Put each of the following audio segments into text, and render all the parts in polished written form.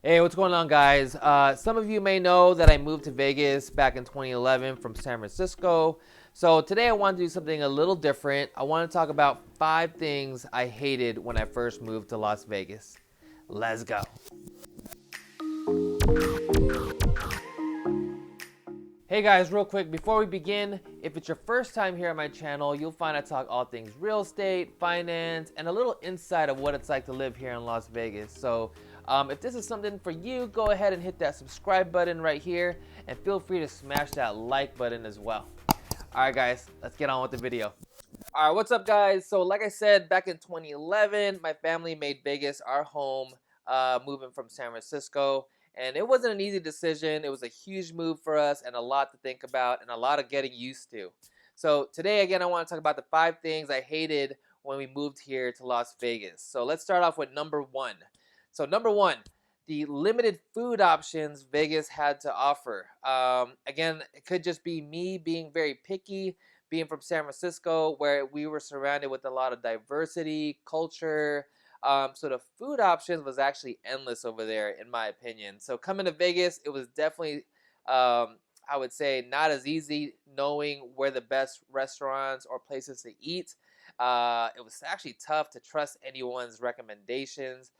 Hey, what's going on, guys? Some of you may know that I moved to Vegas back in 2011 from San Francisco. So today I want to do something a little different. I want to talk about 5 things I hated when I first moved to Las Vegas. Let's go. Hey guys, real quick, before we begin, if it's your first time here on my channel, you'll find I talk all things real estate, finance, and a little insight of what it's like to live here in Las Vegas. So if this is something for you, go ahead and hit that subscribe button right here, and feel free to smash that like button as well. All right, guys, let's get on with the video. All right, what's up, guys? So like I said, back in 2011, my family made Vegas our home, moving from San Francisco. And it wasn't an easy decision. It was a huge move for us and a lot to think about and a lot of getting used to. So today, again, I want to talk about the 5 things I hated when we moved here to Las Vegas. So let's start off with number one. So number one, the limited food options Vegas had to offer. Again, it could just be me being very picky, being from San Francisco, where we were surrounded with a lot of diversity, culture. So the food options was actually endless over there, in my opinion. So coming to Vegas, it was definitely, I would say, not as easy knowing where the best restaurants or places to eat. It was actually tough to trust anyone's recommendations.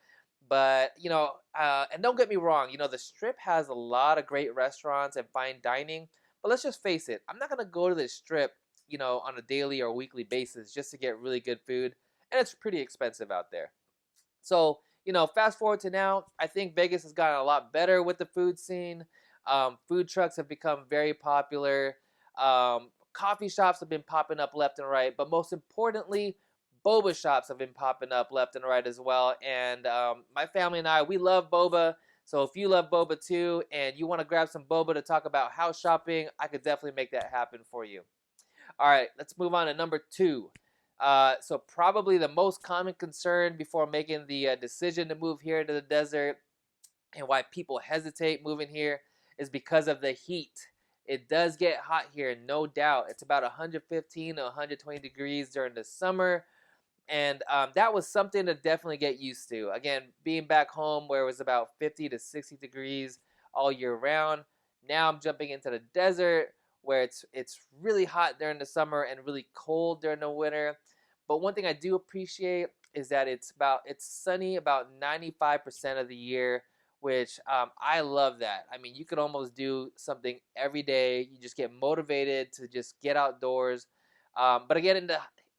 But, and don't get me wrong, the Strip has a lot of great restaurants and fine dining. But let's just face it, I'm not going to go to the Strip, on a daily or weekly basis just to get really good food. And it's pretty expensive out there. So, fast forward to now, I think Vegas has gotten a lot better with the food scene. Food trucks have become very popular. Coffee shops have been popping up left and right. But most importantly, boba shops have been popping up left and right as well. And my family and I, we love boba. So if you love boba too and you want to grab some boba to talk about house shopping, I could definitely make that happen for you. All right, let's move on to number two. So probably the most common concern before making the decision to move here to the desert and why people hesitate moving here is because of the heat. It does get hot here, no doubt. It's about 115 to 120 degrees during the summer. And that was something to definitely get used to. Again, being back home where it was about 50 to 60 degrees all year round. Now I'm jumping into the desert where it's really hot during the summer and really cold during the winter. But one thing I do appreciate is that it's sunny about 95% of the year, which I love that. I mean, you could almost do something every day. You just get motivated to just get outdoors. But again,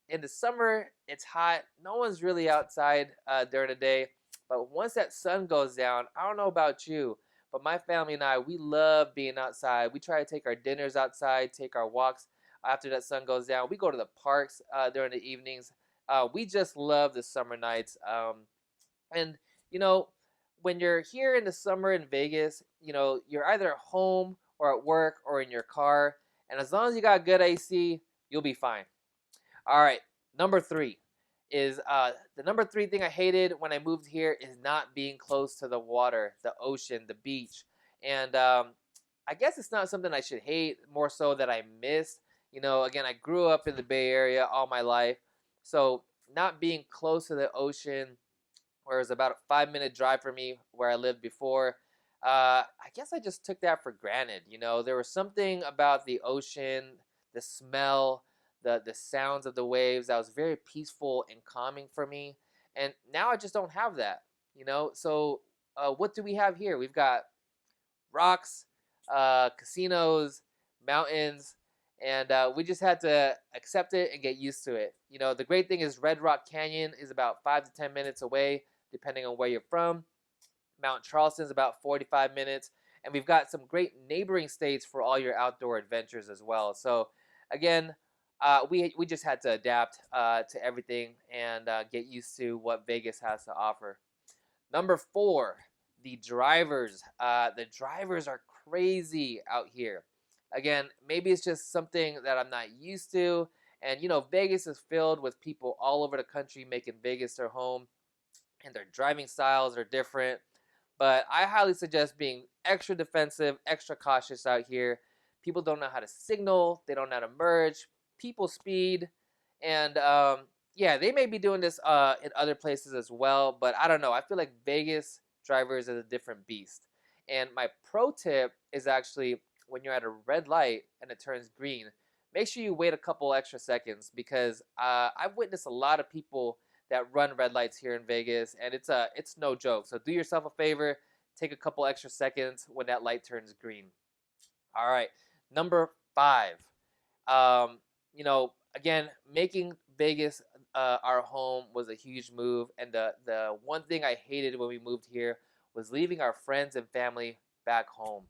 in the summer, it's hot. No one's really outside during the day. But once that sun goes down, I don't know about you, but my family and I, we love being outside. We try to take our dinners outside, take our walks after that sun goes down. We go to the parks during the evenings. We just love the summer nights. And, you know, when you're here in the summer in Vegas, you're either home or at work or in your car. And as long as you got good AC, you'll be fine. All right, number three is the number three thing I hated when I moved here is not being close to the water, the ocean, the beach. And I guess it's not something I should hate, more so that I missed. Again, I grew up in the Bay Area all my life. So not being close to the ocean, where it was about a 5-minute drive for me where I lived before, I guess I just took that for granted. There was something about the ocean, the smell, the sounds of the waves that was very peaceful and calming for me. And now I just don't have that. So what do we have here? We've got rocks, casinos, mountains, and we just had to accept it and get used to it. The great thing is Red Rock Canyon is about 5 to 10 minutes away, depending on where you're from. Mount Charleston is about 45 minutes, and we've got some great neighboring states for all your outdoor adventures as well. So, again, we just had to adapt to everything and get used to what Vegas has to offer. Number four, the drivers. The drivers are crazy out here. Again, maybe it's just something that I'm not used to. And, Vegas is filled with people all over the country making Vegas their home, and their driving styles are different. But I highly suggest being extra defensive, extra cautious out here. People don't know how to signal, they don't know how to merge, people speed, and yeah, they may be doing this in other places as well, but I don't know. I feel like Vegas drivers is a different beast. And my pro tip is actually when you're at a red light and it turns green, make sure you wait a couple extra seconds because I've witnessed a lot of people that run red lights here in Vegas, and it's no joke. So do yourself a favor, take a couple extra seconds when that light turns green. All right, number 5. Um, again, making Vegas our home was a huge move, and the one thing I hated when we moved here was leaving our friends and family back home.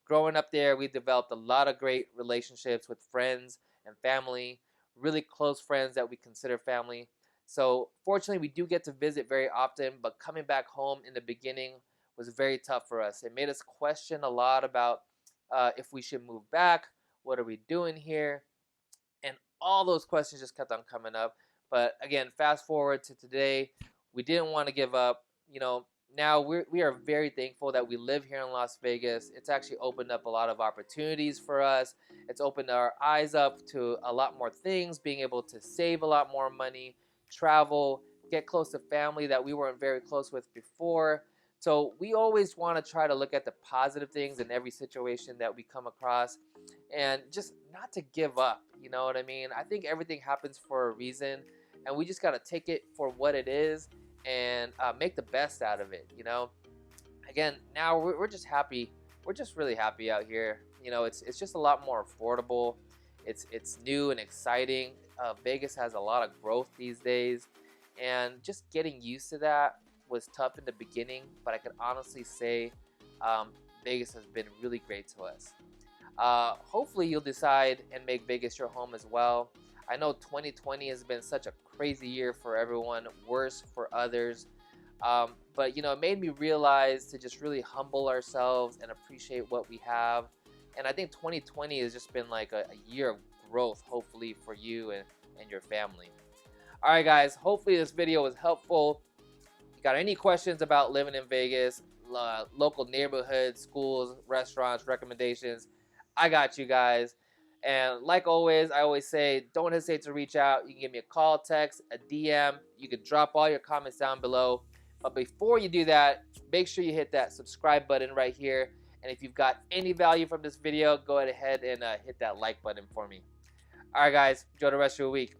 Growing up there, we developed a lot of great relationships with friends and family, really close friends that we consider family. So fortunately, we do get to visit very often, but coming back home in the beginning was very tough for us. It made us question a lot about if we should move back. What are we doing here? And all those questions just kept on coming up. But again, fast forward to today, we didn't want to give up. Now we are very thankful that we live here in Las Vegas. It's actually opened up a lot of opportunities for us. It's opened our eyes up to a lot more things, being able to save a lot more money, travel, get close to family that we weren't very close with before. So we always want to try to look at the positive things in every situation that we come across and just not to give up. You know what I mean? I think everything happens for a reason, and we just got to take it for what it is and make the best out of it. Again, now we're just happy. We're just really happy out here. It's just a lot more affordable. It's new and exciting. Vegas has a lot of growth these days, and just getting used to that was tough in the beginning, but I can honestly say Vegas has been really great to us. Hopefully you'll decide and make Vegas your home as well. I know 2020 has been such a crazy year for everyone, worse for others. But it made me realize to just really humble ourselves and appreciate what we have. And I think 2020 has just been like a year of growth, hopefully, for you and your family. All right, guys, hopefully this video was helpful. If you got any questions about living in Vegas, local neighborhoods, schools, restaurants, recommendations, I got you guys. And like always, I always say, don't hesitate to reach out. You can give me a call, text, a DM. You can drop all your comments down below. But before you do that, make sure you hit that subscribe button right here. And if you've got any value from this video, go ahead and hit that like button for me. All right, guys, enjoy the rest of your week.